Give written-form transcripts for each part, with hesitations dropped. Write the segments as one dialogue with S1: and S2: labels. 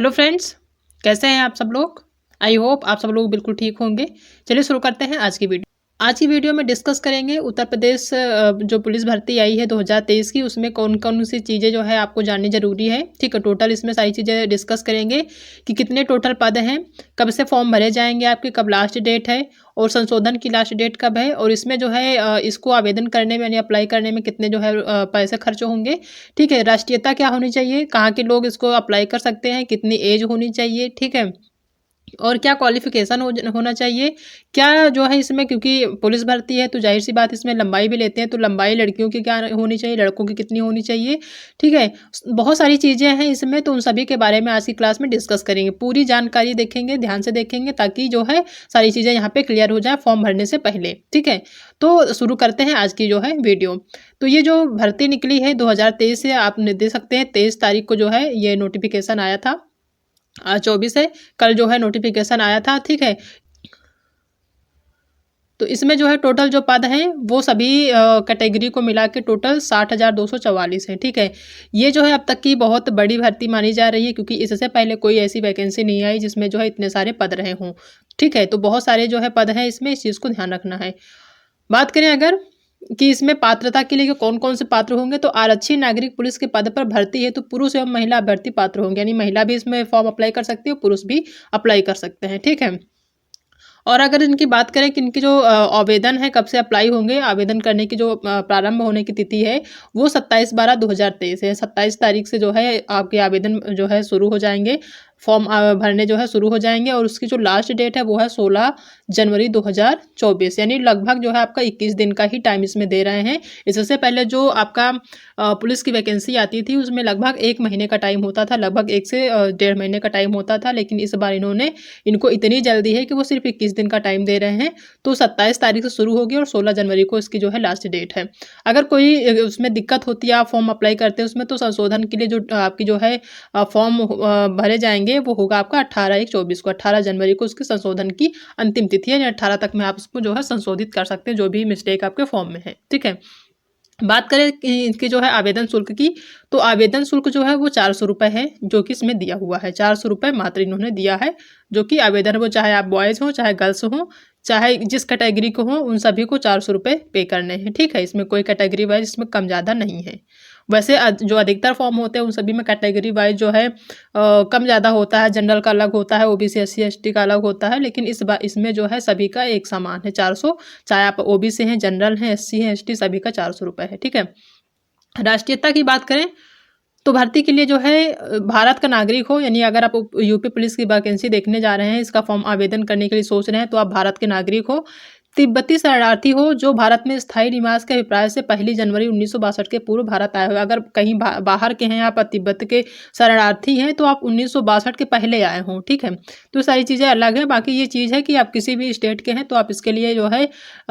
S1: Hello friends, कैसे हैं आप सब लोग। आई होप आप सब लोग बिल्कुल ठीक होंगे। चलिए शुरू करते हैं आज की वीडियो। आज की वीडियो में डिस्कस करेंगे उत्तर प्रदेश जो पुलिस भर्ती आई है 2023 की, उसमें कौन कौन सी चीज़ें जो है आपको जाननी जरूरी है। ठीक है, टोटल इसमें सारी चीज़ें डिस्कस करेंगे कि कितने टोटल पद हैं, कब से फॉर्म भरे जाएंगे आपके, कब लास्ट डेट है और संशोधन की लास्ट डेट कब है, और इसमें जो है इसको आवेदन करने में यानी अप्लाई करने में कितने जो है पैसे खर्च होंगे। ठीक है, राष्ट्रीयता क्या होनी चाहिए, कहाँ के लोग इसको अप्लाई कर सकते हैं, कितनी एज होनी चाहिए। ठीक है, और क्या क्वालिफिकेशन होना चाहिए, क्या जो है इसमें, क्योंकि पुलिस भर्ती है तो जाहिर सी बात इसमें लंबाई भी लेते हैं, तो लंबाई लड़कियों की क्या होनी चाहिए, लड़कों की कितनी होनी चाहिए। ठीक है, बहुत सारी चीज़ें हैं इसमें, तो उन सभी के बारे में आज की क्लास में डिस्कस करेंगे। पूरी जानकारी देखेंगे, ध्यान से देखेंगे, ताकि जो है सारी चीज़ें यहाँ पे क्लियर हो जाए फॉर्म भरने से पहले। ठीक है, तो शुरू करते हैं आज की जो है वीडियो। तो ये जो भर्ती निकली है 2023 से, आप देख सकते हैं 23 तारीख को जो है ये नोटिफिकेशन आया था। आज 24 है, कल जो है नोटिफिकेशन आया था। ठीक है, तो इसमें जो है टोटल जो पद हैं वो सभी कैटेगरी को मिला के टोटल 60,244 है। ठीक है, ये जो है अब तक की बहुत बड़ी भर्ती मानी जा रही है, क्योंकि इससे पहले कोई ऐसी वैकेंसी नहीं आई जिसमें जो है इतने सारे पद रहे हों। ठीक है, तो बहुत सारे जो है पद हैं इसमें, इस चीज़ को ध्यान रखना है। बात करें अगर कि इसमें पात्रता के लिए कौन कौन से पात्र होंगे, तो आरक्षी नागरिक पुलिस के पद पर भर्ती है तो पुरुष एवं महिला अभ्यर्थी पात्र होंगे, यानी महिला भी इसमें फॉर्म अप्लाई कर सकती है, पुरुष भी अप्लाई कर सकते हैं। ठीक है, और अगर इनकी बात करें कि इनकी जो आवेदन है कब से अप्लाई होंगे, आवेदन करने की जो प्रारंभ होने की तिथि है वो 27/12/2023 है। 27 तारीख से जो है आपके आवेदन जो है शुरू हो जाएंगे, फॉर्म भरने जो है शुरू हो जाएंगे, और उसकी जो लास्ट डेट है वो है 16 जनवरी 2024, यानी लगभग जो है आपका 21 दिन का ही टाइम इसमें दे रहे हैं। इससे पहले जो आपका पुलिस की वैकेंसी आती थी उसमें लगभग 1 महीने का टाइम होता था, लगभग 1 से 1.5 महीने का टाइम होता था, लेकिन इस बार इनको इतनी जल्दी है कि वो सिर्फ 21 दिन का टाइम दे रहे हैं। तो 27 तारीख से शुरू होगी और 16 जनवरी को इसकी जो है लास्ट डेट है। अगर कोई उसमें दिक्कत होती है, आप फॉर्म अप्लाई करते हैं उसमें, तो संशोधन के लिए जो आपकी जो है फॉर्म भरे जाएंगे वो होगा आपका 18/1/24 को, 18 जनवरी को उसके संशोधन की अंतिम तिथि है। 18 तक में आप उसको जो है संशोधित कर सकते हैं जो भी मिस्टेक आपके फॉर्म में है। ठीक है, बात करें कि इनकी जो है आवेदन शुल्क की, तो आवेदन शुल्क जो है वो 400 रुपये है, जो कि इसमें दिया हुआ है। 400 रुपये मात्र इन्होंने दिया है, जो कि आवेदन वो चाहे आप बॉयज़ हो चाहे गर्ल्स हो चाहे जिस कैटेगरी को हो, उन सभी को 400 रुपये पे करने हैं। ठीक है, इसमें कोई कैटेगरी वाइज इसमें कम ज़्यादा नहीं है। वैसे जो अधिकतर फॉर्म होते हैं उन सभी में कैटेगरी वाइज जो है कम ज़्यादा होता है, जनरल का अलग होता है, ओबीसी SC ST का अलग होता है, लेकिन इस बार इसमें जो है सभी का एक समान है 400, चाहे आप ओबीसी हैं, जनरल हैं, SC हैं, ST, सभी का 400 रुपये है। ठीक है, राष्ट्रीयता की बात करें तो भर्ती के लिए जो है भारत का नागरिक हो, यानी अगर आप यूपी पुलिस की वैकेंसी देखने जा रहे हैं, इसका फॉर्म आवेदन करने के लिए सोच रहे हैं, तो आप भारत के नागरिक हो। तिब्बती शरणार्थी हो जो भारत में स्थायी निवास के अभिप्राय से 1 जनवरी 1962 के पूर्व भारत आए हो। अगर कहीं बाहर के हैं आप, तिब्बत के शरणार्थी हैं, तो आप 1962 के पहले आए हों। ठीक है, तो सारी चीज़ें अलग हैं। बाकी ये चीज़ है कि आप किसी भी स्टेट के हैं तो आप इसके लिए जो है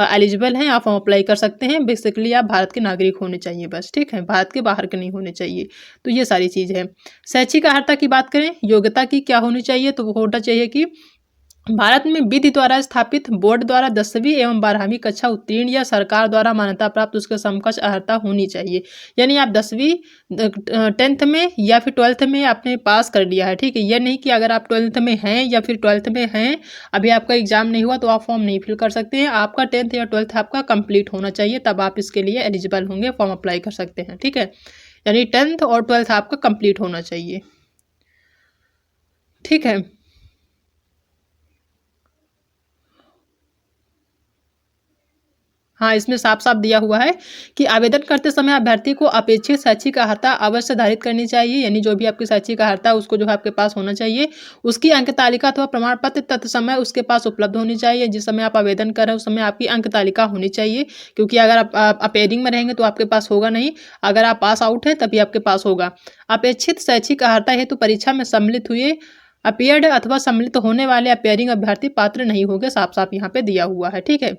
S1: एलिजिबल हैं, आप फॉर्म अप्लाई कर सकते हैं। बेसिकली आप भारत के नागरिक होने चाहिए बस। ठीक है, भारत के बाहर के नहीं होने चाहिए। तो ये सारी चीज़ है। शैक्षिक अर्हता की बात करें, योग्यता की क्या होनी चाहिए, तो वो होना चाहिए कि भारत में विधि द्वारा स्थापित बोर्ड द्वारा 10वीं एवं 12वीं कक्षा उत्तीर्ण या सरकार द्वारा मान्यता प्राप्त उसके समकक्ष अर्हता होनी चाहिए। यानी आप 10वीं 10th में या फिर 12th में आपने पास कर लिया है। ठीक है, यह नहीं कि अगर आप 12th में हैं या फिर 12th में हैं, अभी आपका एग्जाम नहीं हुआ तो आप फॉर्म नहीं फिल कर सकते हैं। आपका 10th या 12th आपका कंप्लीट होना चाहिए, तब आप इसके लिए एलिजिबल होंगे, फॉर्म अप्लाई कर सकते हैं। ठीक है, यानी 10th और 12th आपका कंप्लीट होना चाहिए। ठीक है, हाँ, इसमें साफ साफ दिया हुआ है कि आवेदन करते समय अभ्यर्थी को अपेक्षित शैक्षिक अर्हता अवश्य धारित करनी चाहिए, यानी जो भी आपकी शैक्षिक अर्हता है उसको जो है आपके पास होना चाहिए। उसकी अंक तालिका अथवा प्रमाण पत्र तत्समय उसके पास उपलब्ध होनी चाहिए। जिस समय आप आवेदन कर रहे हैं उस समय आपकी अंक तालिका होनी चाहिए, क्योंकि अगर आप अपेयरिंग में रहेंगे तो आपके पास होगा नहीं, अगर आप पास आउट हैं तभी आपके पास होगा। अपेक्षित शैक्षिक अर्हता हेतु परीक्षा में सम्मिलित हुए अपियर्ड अथवा सम्मिलित होने वाले अपेयरिंग अभ्यर्थी पात्र नहीं होंगे, साफ साफ यहाँ पे दिया हुआ है। ठीक है,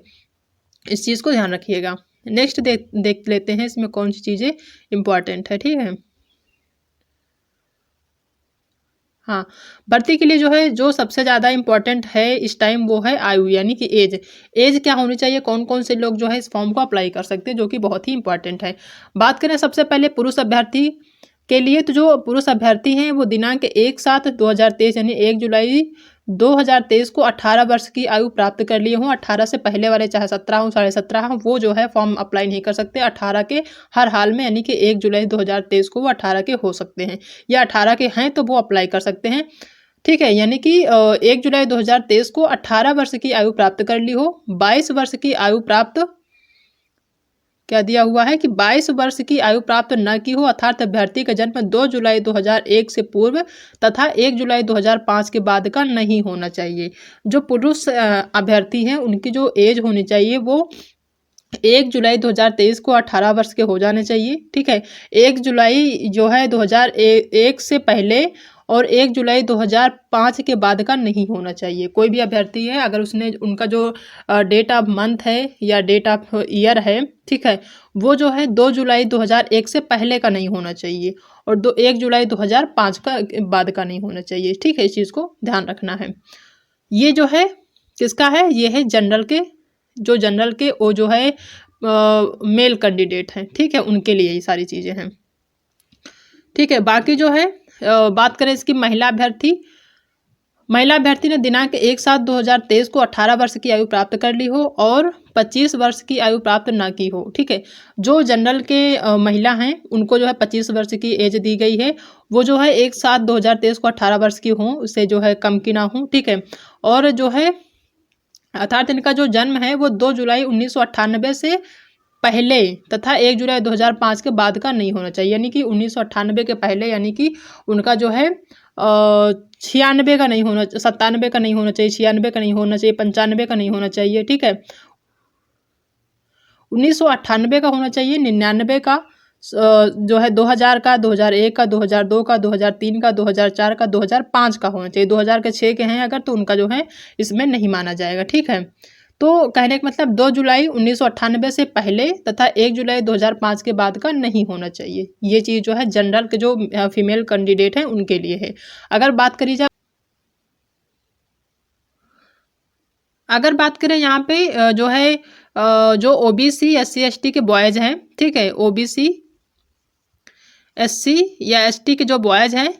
S1: इस चीज़ को ध्यान रखिएगा। नेक्स्ट देख लेते हैं इसमें कौन सी चीज़ें इम्पॉर्टेंट है। ठीक है, हाँ, भर्ती के लिए जो है जो सबसे ज़्यादा इम्पॉर्टेंट है इस टाइम वो है आयु, यानी कि एज। एज क्या होनी चाहिए, कौन कौन से लोग जो है इस फॉर्म को अप्लाई कर सकते हैं, जो कि बहुत ही इंपॉर्टेंट है। बात करें सबसे पहले पुरुष अभ्यर्थी के लिए तो जो पुरुष अभ्यर्थी हैं वो दिनांक 1/7/2023 यानी 1 जुलाई 2023 को 18 वर्ष की आयु प्राप्त कर लिए हों। 18 से पहले वाले चाहे 17 हो, साढ़े 17 हो, वो जो है फॉर्म अप्लाई नहीं कर सकते 18 के हर हाल में, यानी कि 1 जुलाई 2023 को वो 18 के हो सकते हैं, या 18 के हैं तो वो अप्लाई कर सकते हैं। ठीक है, यानी कि 1 जुलाई 2023 को 18 वर्ष की आयु प्राप्त कर ली हो। 22 वर्ष की आयु प्राप्त क्या दिया हुआ है कि 22 वर्ष की आयु प्राप्त न की हो, अर्थात अभ्यर्थी का जन्म 2 जुलाई 2001 से पूर्व तथा 1 जुलाई 2005 के बाद का नहीं होना चाहिए। जो पुरुष अभ्यर्थी हैं उनकी जो एज होनी चाहिए वो 1 जुलाई 2023 को 18 वर्ष के हो जाने चाहिए। ठीक है, 1 जुलाई जो है 2001 से पहले और 1 जुलाई 2005 के बाद का नहीं होना चाहिए। कोई भी अभ्यर्थी है अगर उसने उनका जो डेट ऑफ मंथ है या डेट ऑफ ईयर है, ठीक है, वो जो है 2 जुलाई 2001 से पहले का नहीं होना चाहिए और 1 जुलाई 2005 का बाद का नहीं होना चाहिए। ठीक है, इस चीज़ को ध्यान रखना है। ये जो है किसका है, ये है जनरल के, जो जनरल के वो जो है मेल कैंडिडेट हैं। ठीक है, उनके लिए ये सारी चीज़ें हैं। ठीक है, बाकी जो है बात करें इसकी महिला अभ्यर्थी ने दिनांक 1/7/2023 को 18 वर्ष की आयु प्राप्त कर ली हो और 25 वर्ष की आयु प्राप्त ना की हो। ठीक है, जो जनरल के महिला हैं उनको जो है 25 वर्ष की एज दी गई है, वो जो है 1/7/2023 को 18 वर्ष की हों, उससे जो है कम की ना हो। ठीक है, और जो है अर्थात इनका जो जन्म है वो 2 जुलाई 1998 से पहले तथा 1 जुलाई 2005 के बाद का नहीं होना चाहिए, यानी कि 1998 के पहले, यानी कि उनका जो है 96 का नहीं होना, 97 का नहीं होना चाहिए, 96 का नहीं होना चाहिए, 95 का नहीं होना चाहिए। ठीक है, 1998 का होना चाहिए, 99 का जो है 2000 का, 2001 का, 2002 का, 2003 का, 2004 का, 2005 का होना चाहिए। 2006 के हैं अगर तो उनका जो है इसमें नहीं माना जाएगा। ठीक है, तो कहने का मतलब 2 जुलाई 1998 से पहले तथा 1 जुलाई 2005 के बाद का नहीं होना चाहिए। ये चीज़ जो है जनरल के जो फीमेल कैंडिडेट हैं उनके लिए है। अगर बात करी जाए, अगर बात करें यहाँ पे जो है जो ओबीसी SC ST के बॉयज़ हैं, ठीक है, ओबीसी SC या ST के जो बॉयज़ हैं,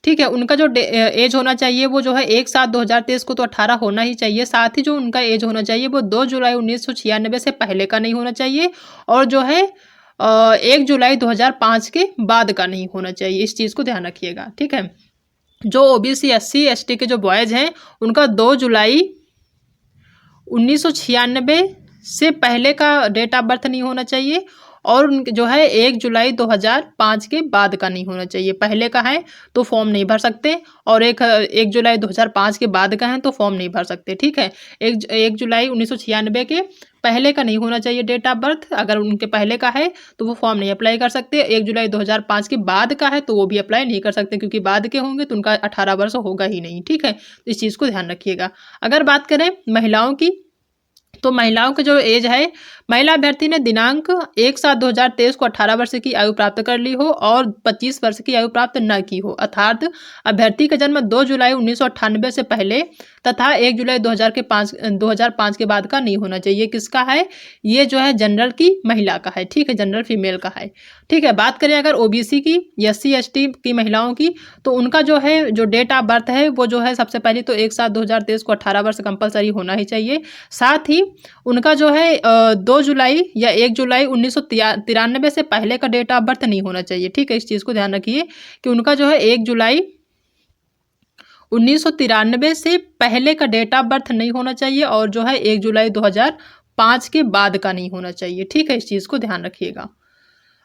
S1: ठीक है, उनका जो एज होना चाहिए वो जो है 1/7/2023 को तो 18 होना ही चाहिए। साथ ही जो उनका एज होना चाहिए वो 2 जुलाई 1996 से पहले का नहीं होना चाहिए और जो है 1 जुलाई 2005 के बाद का नहीं होना चाहिए। इस चीज़ को ध्यान रखिएगा। ठीक है, जो ओबीसी SC ST के जो बॉयज़ हैं उनका 2 जुलाई 1996 से पहले का डेट ऑफ बर्थ नहीं होना चाहिए और उनके जो है 1 जुलाई 2005 के बाद का नहीं होना चाहिए। पहले का है तो फॉर्म नहीं भर सकते और 1 जुलाई 2005 के बाद का है तो फॉर्म नहीं भर सकते। ठीक है, 1 जुलाई 1996 के पहले का नहीं होना चाहिए डेट ऑफ बर्थ, अगर उनके पहले का है तो वो फॉर्म नहीं अप्लाई कर सकते। 1 जुलाई 2005 के बाद का है तो वो भी अप्लाई नहीं कर सकते, क्योंकि बाद के होंगे तो उनका 18 वर्ष होगा ही नहीं। ठीक है, तो इस चीज़ को ध्यान रखिएगा। अगर बात करें महिलाओं की, तो महिलाओं का जो एज है, महिला अभ्यर्थी ने दिनांक 1/7/2023 को 18 वर्ष की आयु प्राप्त कर ली हो और 25 वर्ष की आयु प्राप्त न की हो, अर्थात अभ्यर्थी का जन्म 2 जुलाई 1998 से पहले तथा 1 जुलाई 2005 के बाद का नहीं होना चाहिए। किसका है, ये जो है जनरल की महिला का है। ठीक है, जनरल फीमेल का है। ठीक है, बात करें अगर ओबीसी की, SC ST की महिलाओं की, तो उनका जो है जो डेट ऑफ बर्थ है वो जो है सबसे पहले तो 1/7/2023 को 18 वर्ष कंपलसरी होना ही चाहिए। साथ ही उनका जो है 2 जुलाई या 1 जुलाई 1993 से पहले का डेट ऑफ बर्थ नहीं होना चाहिए। ठीक है, इस चीज़ को ध्यान रखिए कि उनका जो है 1 जुलाई 1993 से पहले का डेट ऑफ बर्थ नहीं होना चाहिए और जो है 1 जुलाई 2005 के बाद का नहीं होना चाहिए। ठीक है, इस चीज़ को ध्यान रखिएगा।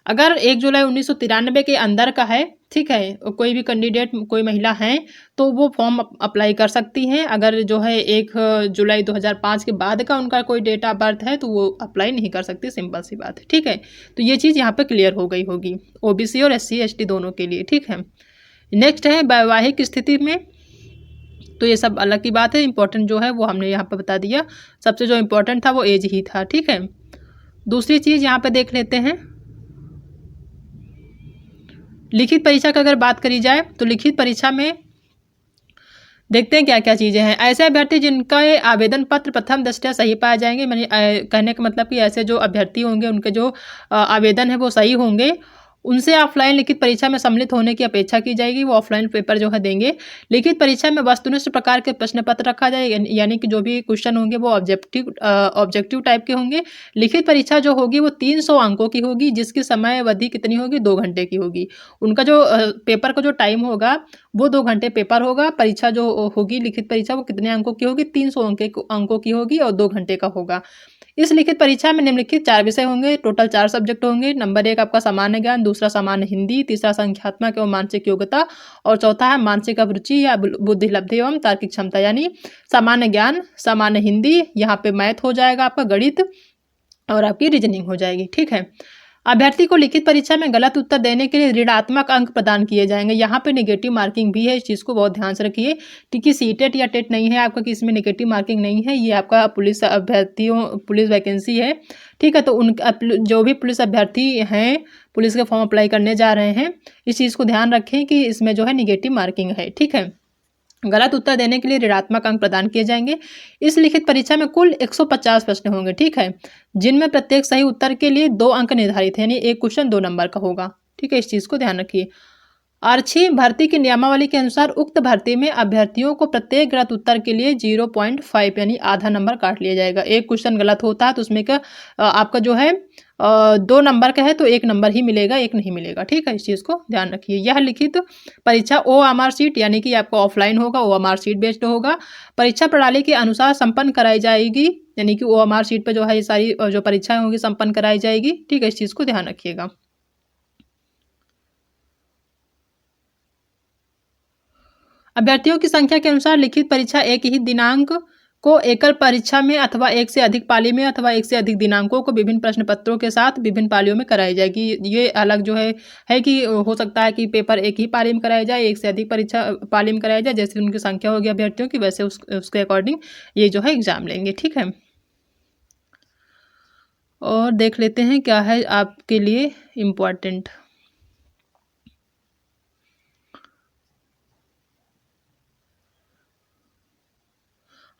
S1: अगर 1 जुलाई 1993 के अंदर का है, ठीक है, कोई भी कैंडिडेट, कोई महिला हैं तो वो फॉर्म अप्लाई कर सकती हैं। अगर जो है 1 जुलाई 2005 के बाद का उनका कोई डेट ऑफ बर्थ है तो वो अप्लाई नहीं कर सकती, सिंपल सी बात है। ठीक है, तो ये चीज़ यहाँ पे क्लियर हो गई होगी ओबीसी और SC ST दोनों के लिए। ठीक है, नेक्स्ट है वैवाहिक स्थिति में, तो ये सब अलग की बात है। इंपॉर्टेंट जो है वो हमने यहाँ पे बता दिया, सबसे जो इम्पोर्टेंट था वो एज ही था। ठीक है, दूसरी चीज़ यहाँ पे देख लेते हैं, लिखित परीक्षा की अगर बात करी जाए तो लिखित परीक्षा में देखते हैं क्या क्या चीज़ें हैं। ऐसे अभ्यर्थी जिनका आवेदन पत्र प्रथम दृष्टया सही पाए जाएंगे, कहने का मतलब कि ऐसे जो अभ्यर्थी होंगे उनके जो आवेदन है वो सही होंगे उनसे ऑफलाइन लिखित परीक्षा में सम्मिलित होने की अपेक्षा की जाएगी। वो ऑफलाइन पेपर जो है देंगे। लिखित परीक्षा में वस्तुनिष्ठ प्रकार के प्रश्न पत्र रखा जाएगा, यानी कि जो भी क्वेश्चन होंगे वो ऑब्जेक्टिव टाइप के होंगे। लिखित परीक्षा जो होगी वो 300 अंकों की होगी, जिसकी समय अवधि कितनी होगी, 2 घंटे की होगी। उनका जो पेपर का जो टाइम होगा वो 2 घंटे पेपर होगा। परीक्षा जो होगी लिखित परीक्षा वो कितने अंकों की होगी, 300 अंकों की होगी और 2 घंटे का होगा। इस लिखित परीक्षा में निम्नलिखित 4 विषय होंगे। टोटल 4 सब्जेक्ट होंगे। नंबर 1 आपका सामान्य ज्ञान, दूसरा सामान्य हिंदी, तीसरा संख्यात्मक एवं मानसिक योग्यता और चौथा है मानसिक अभिरुचि या बुद्धि लब्धि एवं तार्किक क्षमता। यानी सामान्य ज्ञान, सामान्य हिंदी, यहाँ पे मैथ हो जाएगा आपका, गणित और आपकी रीजनिंग हो जाएगी। ठीक है। अभ्यर्थी को लिखित परीक्षा में गलत उत्तर देने के लिए ऋणात्मक अंक प्रदान किए जाएंगे। यहाँ पे नेगेटिव मार्किंग भी है, इस चीज़ को बहुत ध्यान से रखिए। क्योंकि सीटेट या टेट नहीं है आपका कि इसमें नेगेटिव मार्किंग नहीं है। ये आपका पुलिस अभ्यर्थियों पुलिस वैकेंसी है। ठीक है। तो उन जो भी पुलिस अभ्यर्थी हैं, पुलिस के फॉर्म अप्लाई करने जा रहे हैं, इस चीज़ को ध्यान रखें कि इसमें जो है नेगेटिव मार्किंग है। ठीक है। गलत उत्तर देने के लिए ऋणात्मक अंक प्रदान किए जाएंगे। इस लिखित परीक्षा में कुल 150 प्रश्न होंगे। ठीक है। जिनमें प्रत्येक सही उत्तर के लिए 2 अंक निर्धारित है, यानी एक क्वेश्चन 2 नंबर का होगा। ठीक है। इस चीज़ को ध्यान रखिए। आरक्षी भर्ती की नियमावली के अनुसार उक्त भर्ती में अभ्यर्थियों को प्रत्येक गलत उत्तर के लिए 0.5 यानी आधा नंबर काट लिया जाएगा। एक क्वेश्चन गलत होता है तो उसमें का आपका जो है 2 नंबर का है तो 1 नंबर ही मिलेगा, 1 नहीं मिलेगा। ठीक है। इस चीज़ को ध्यान रखिए। यह लिखित परीक्षा OMR शीट यानी कि आपका ऑफलाइन होगा, OMR शीट बेस्ड होगा। परीक्षा प्रणाली के अनुसार संपन्न कराई जाएगी, यानी कि OMR शीट पर जो है ये सारी जो परीक्षाएं होंगी संपन्न कराई जाएगी। ठीक है। इस चीज़ को ध्यान रखिएगा। अभ्यर्थियों की संख्या के अनुसार लिखित परीक्षा एक ही दिनांक को एकल परीक्षा में अथवा एक से अधिक पाली में अथवा एक से अधिक दिनांकों को विभिन्न प्रश्न पत्रों के साथ विभिन्न पालियों में कराई जाएगी। ये अलग जो है कि हो सकता है कि पेपर एक ही पाली में कराया जाए, एक से अधिक परीक्षा पाली में कराया जाए। जैसे उनकी संख्या होगी अभ्यर्थियों की, वैसे उसके अकॉर्डिंग ये जो है एग्जाम लेंगे। ठीक है। और देख लेते हैं क्या है आपके लिए इम्पोर्टेंट।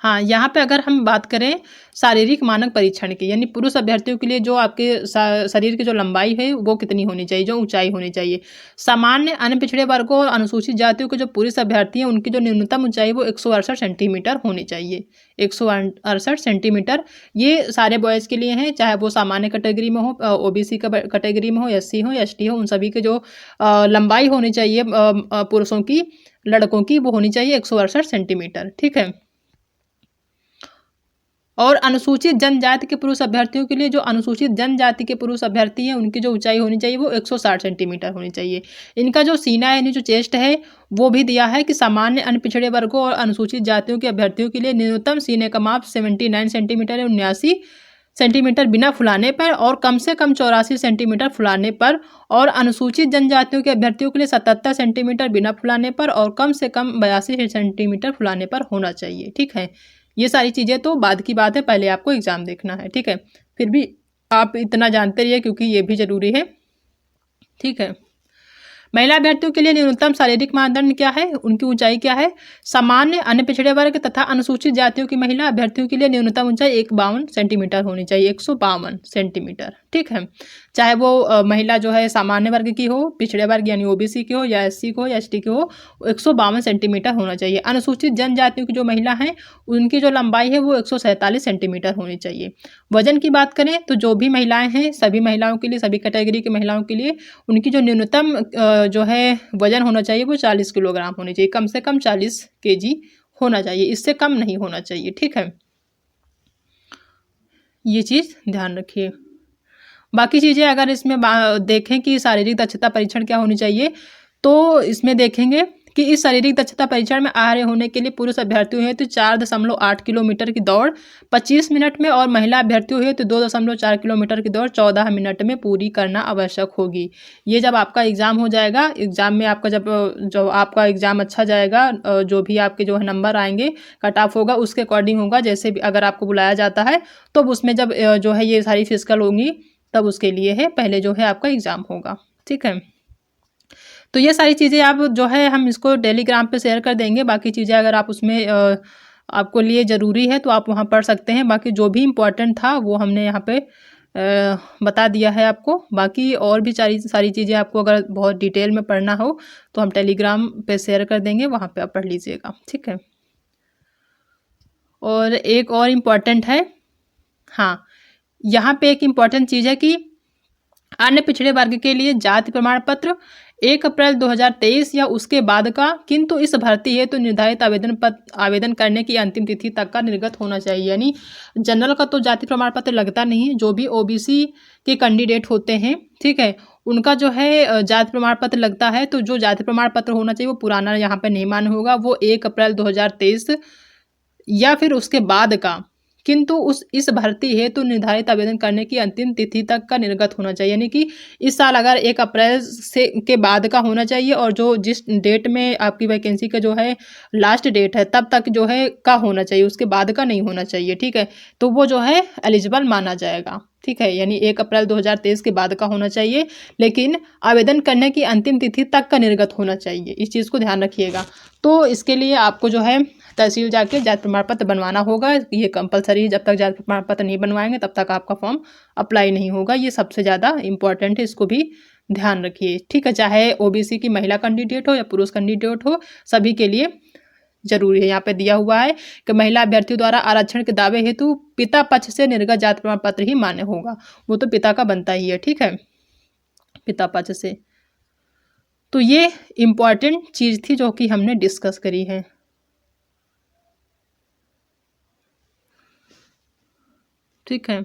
S1: हाँ, यहाँ पे अगर हम बात करें शारीरिक मानक परीक्षण की, यानी पुरुष अभ्यर्थियों के लिए जो आपके शरीर की जो लंबाई है वो कितनी होनी चाहिए, जो ऊंचाई होनी चाहिए। सामान्य अन्य पिछड़े वर्गों और अनुसूचित जातियों के जो पुरुष अभ्यर्थी हैं उनकी जो न्यूनतम ऊंचाई वो 168 सेंटीमीटर होनी चाहिए। 168 सेंटीमीटर ये सारे बॉयज़ के लिए हैं, चाहे वो सामान्य कैटेगरी में हो, OBC कैटेगरी में हो, SC हो, ST हो, उन सभी के जो लंबाई होनी चाहिए पुरुषों की, लड़कों की, वो होनी चाहिए 168 सेंटीमीटर। ठीक है। और अनुसूचित जनजाति के पुरुष अभ्यर्थियों के लिए, जो अनुसूचित जनजाति के पुरुष अभ्यर्थी हैं उनकी जो ऊंचाई होनी चाहिए वो 160 सेंटीमीटर होनी चाहिए। इनका जो सीना यानी जो चेस्ट है वो भी दिया है कि सामान्य अन्य पिछड़े वर्गों और अनुसूचित जातियों के अभ्यर्थियों के लिए न्यूनतम सीने का माप 79 सेंटीमीटर है, 79 सेंटीमीटर बिना फुलाने पर और कम से कम 84 सेंटीमीटर फुलाने पर। और अनुसूचित जनजातियों के अभ्यर्थियों के लिए 77 सेंटीमीटर बिना फुलाने पर और कम से कम 82 सेंटीमीटर फुलाने पर होना चाहिए। ठीक है। ये सारी चीज़ें तो बाद की बात है, पहले आपको एग्ज़ाम देखना है। ठीक है। फिर भी आप इतना जानते रहिए क्योंकि ये भी ज़रूरी है। ठीक है। महिला अभ्यर्थियों के लिए न्यूनतम शारीरिक मानदंड क्या है, उनकी ऊंचाई क्या है। सामान्य अन्य पिछड़े वर्ग तथा अनुसूचित जातियों की महिला अभ्यर्थियों के लिए न्यूनतम ऊंचाई 152 सेंटीमीटर होनी चाहिए, 152 सेंटीमीटर। ठीक है। चाहे वो महिला जो है सामान्य वर्ग की हो, पिछड़े वर्ग यानी OBC की हो, या SC की हो, या ST की हो, 152 सेंटीमीटर होना चाहिए। अनुसूचित जनजातियों की जो महिला हैं उनकी जो लंबाई है वो 147 सेंटीमीटर होनी चाहिए। वजन की बात करें तो जो भी महिलाएं हैं, सभी महिलाओं के लिए, सभी कैटेगरी की महिलाओं के लिए उनकी जो न्यूनतम जो है वजन होना चाहिए वो 40 किलोग्राम होनी चाहिए, कम से कम 40 kg होना चाहिए, इससे कम नहीं होना चाहिए। ठीक है। ये चीज़ ध्यान रखिए। बाकी चीज़ें अगर इसमें देखें कि शारीरिक दक्षता परीक्षण क्या होनी चाहिए, तो इसमें देखेंगे कि इस शारीरिक दक्षता परीक्षण में आर्य होने के लिए पुरुष अभ्यर्थियों हेतु 4.8 किलोमीटर की दौड़ 25 मिनट में और महिला अभ्यर्थियों हेतु 2.4 किलोमीटर की दौड़ 14 मिनट में पूरी करना आवश्यक होगी। ये जब आपका एग्ज़ाम हो जाएगा, एग्ज़ाम में आपका जब आपका एग्ज़ाम अच्छा जाएगा, जो भी आपके जो है नंबर आएंगे, कट ऑफ होगा, उसके अकॉर्डिंग होगा। जैसे भी अगर आपको बुलाया जाता है तो उसमें जब जो है ये सारी फिजिकल होंगी तब उसके लिए है पहले जो है आपका एग्ज़ाम होगा। ठीक है। तो ये सारी चीज़ें आप जो है हम इसको टेलीग्राम पे शेयर कर देंगे। बाकी चीज़ें अगर आप उसमें आपको लिए ज़रूरी है तो आप वहाँ पढ़ सकते हैं। बाकी जो भी इम्पोर्टेंट था वो हमने यहाँ पे बता दिया है आपको। बाकी और भी सारी चीज़ें आपको अगर बहुत डिटेल में पढ़ना हो तो हम टेलीग्राम पे शेयर कर देंगे, वहाँ पे आप पढ़ लीजिएगा, ठीक है। और एक और इम्पॉर्टेंट है, हाँ, यहाँ पे एक इम्पॉर्टेंट चीज़ है कि अन्य पिछड़े वर्ग के लिए जाति प्रमाण पत्र 1 अप्रैल 2023 या उसके बाद का, किंतु इस भर्ती हेतु निर्धारित आवेदन करने की अंतिम तिथि तक का निर्गत होना चाहिए। यानी जनरल का तो जाति प्रमाण पत्र लगता नहीं है, जो भी ओबीसी के कैंडिडेट होते हैं, ठीक है, उनका जो है जाति प्रमाण पत्र लगता है। तो जो जाति प्रमाण पत्र होना चाहिए वो पुराना यहाँ पे नहीं मान्य होगा, वो 1 अप्रैल 2023 या फिर उसके बाद का, किंतु इस भर्ती हेतु निर्धारित आवेदन करने की अंतिम तिथि तक का निर्गत होना चाहिए। यानी कि इस साल अगर 1 अप्रैल से के बाद का होना चाहिए, और जो जिस डेट में आपकी वैकेंसी का जो है लास्ट डेट है तब तक जो है का होना चाहिए, उसके बाद का नहीं होना चाहिए, ठीक है। तो वो जो है एलिजिबल माना जाएगा, ठीक है। यानी 1 अप्रैल 2023 के बाद का होना चाहिए, लेकिन आवेदन करने की अंतिम तिथि तक का निर्गत होना चाहिए, इस चीज़ को ध्यान रखिएगा। तो इसके लिए आपको जो है तहसील जाके जाति प्रमाण पत्र बनवाना होगा, ये कंपलसरी। जब तक जाति प्रमाण पत्र नहीं बनवाएंगे तब तक आपका फॉर्म अप्लाई नहीं होगा, ये सबसे ज़्यादा इम्पॉर्टेंट है, इसको भी ध्यान रखिए, ठीक है। चाहे ओबीसी की महिला कैंडिडेट हो या पुरुष कैंडिडेट हो, सभी के लिए जरूरी है। यहाँ पे दिया हुआ है कि महिला अभ्यर्थियों द्वारा आरक्षण के दावे हेतु पिता पक्ष से निर्गत जाति प्रमाण पत्र ही मान्य होगा, वो तो पिता का बनता ही है, ठीक है, पिता पक्ष से। तो ये इम्पॉर्टेंट चीज़ थी जो कि हमने डिस्कस करी है, ठीक है।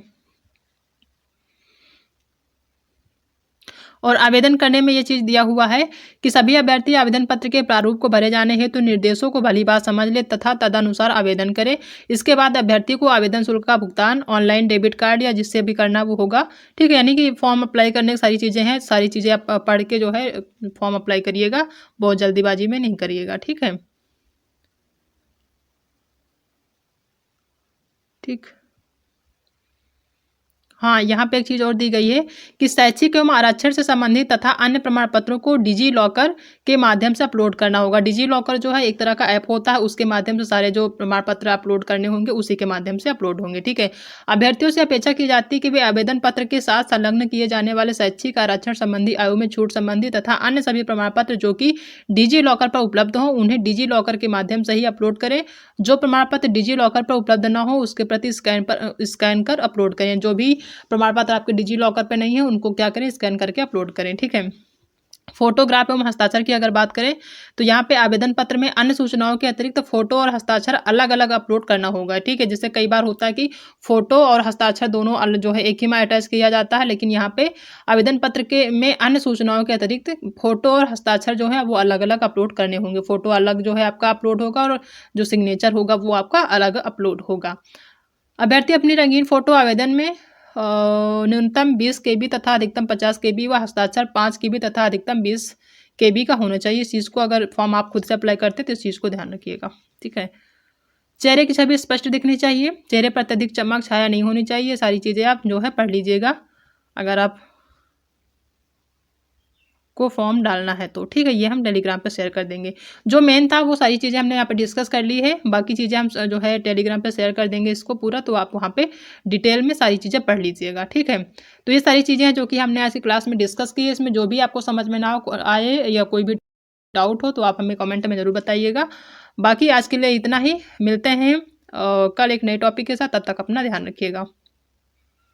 S1: और आवेदन करने में ये चीज़ दिया हुआ है कि सभी अभ्यर्थी आवेदन पत्र के प्रारूप को भरे जाने हेतु निर्देशों को भली बात समझ ले तथा तदनुसार आवेदन करें। इसके बाद अभ्यर्थी को आवेदन शुल्क का भुगतान ऑनलाइन डेबिट कार्ड या जिससे भी करना वो होगा, ठीक है। यानी कि फॉर्म अप्लाई करने की सारी चीज़ें हैं, सारी चीज़ें आप पढ़ के जो है फॉर्म अप्लाई करिएगा, बहुत जल्दीबाजी में नहीं करिएगा, ठीक है, ठीक। हाँ, यहाँ पे एक चीज़ और दी गई है कि शैक्षिक एवं आरक्षण से संबंधित तथा अन्य प्रमाण पत्रों को डिजी लॉकर के माध्यम से अपलोड करना होगा। डिजी लॉकर जो है एक तरह का ऐप होता है, उसके माध्यम से सारे जो प्रमाण पत्र अपलोड करने होंगे उसी के माध्यम से अपलोड होंगे, ठीक है। अभ्यर्थियों से अपेक्षा की जाती है कि वे आवेदन पत्र के साथ संलग्न किए जाने वाले शैक्षिक आरक्षण संबंधी, आयु में छूट संबंधी तथा अन्य सभी प्रमाण पत्र जो कि डिजी लॉकर पर उपलब्ध हों उन्हें डिजी लॉकर के माध्यम से ही अपलोड करें। जो प्रमाण पत्र डिजी लॉकर पर उपलब्ध न हो उसके प्रति स्कैन कर अपलोड करें। जो भी प्रमाण पत्र आपके डिजी लॉकर पे नहीं है उनको क्या करें, स्कैन करके अपलोड करें, ठीक है। फोटोग्राफ एवं हस्ताक्षर की अगर बात करें तो यहाँ पे आवेदन पत्र में अन्य सूचनाओं के अतिरिक्त फोटो और हस्ताक्षर अलग अलग अपलोड करना होगा, ठीक है। जैसे कई बार होता है कि फोटो और हस्ताक्षर दोनों जो है एक ही में अटैच किया जाता है, लेकिन यहाँ पे आवेदन पत्र के में अन्य सूचनाओं के अतिरिक्त फोटो और हस्ताक्षर जो है वो अलग अलग अपलोड करने होंगे। फोटो अलग जो है आपका अपलोड होगा और जो सिग्नेचर होगा वो आपका अलग अपलोड होगा। अभ्यर्थी अपनी रंगीन फोटो आवेदन में न्यूनतम 20 KB तथा अधिकतम 50 KB व हस्ताक्षर 5 KB तथा अधिकतम 20 KB का होना चाहिए। इस चीज़ को अगर फॉर्म आप खुद से अप्लाई करते तो इस चीज़ को ध्यान रखिएगा, ठीक है। चेहरे की छवि स्पष्ट दिखनी चाहिए, चेहरे पर अत्यधिक चमक छाया नहीं होनी चाहिए, सारी चीज़ें आप जो है पढ़ लीजिएगा अगर आप को फॉर्म डालना है तो, ठीक है। ये हम टेलीग्राम पे शेयर कर देंगे। जो मेन था वो सारी चीज़ें हमने यहाँ पे डिस्कस कर ली है, बाकी चीज़ें हम जो है टेलीग्राम पे शेयर कर देंगे इसको पूरा, तो आप वहाँ पे डिटेल में सारी चीज़ें पढ़ लीजिएगा, ठीक है। तो ये सारी चीज़ें हैं जो कि हमने आज की क्लास में डिस्कस की है। इसमें जो भी आपको समझ में ना आए या कोई भी डाउट हो तो आप हमें कमेंट में ज़रूर बताइएगा। बाकी आज के लिए इतना ही, मिलते हैं कल एक नए टॉपिक के साथ, तब तक अपना ध्यान रखिएगा।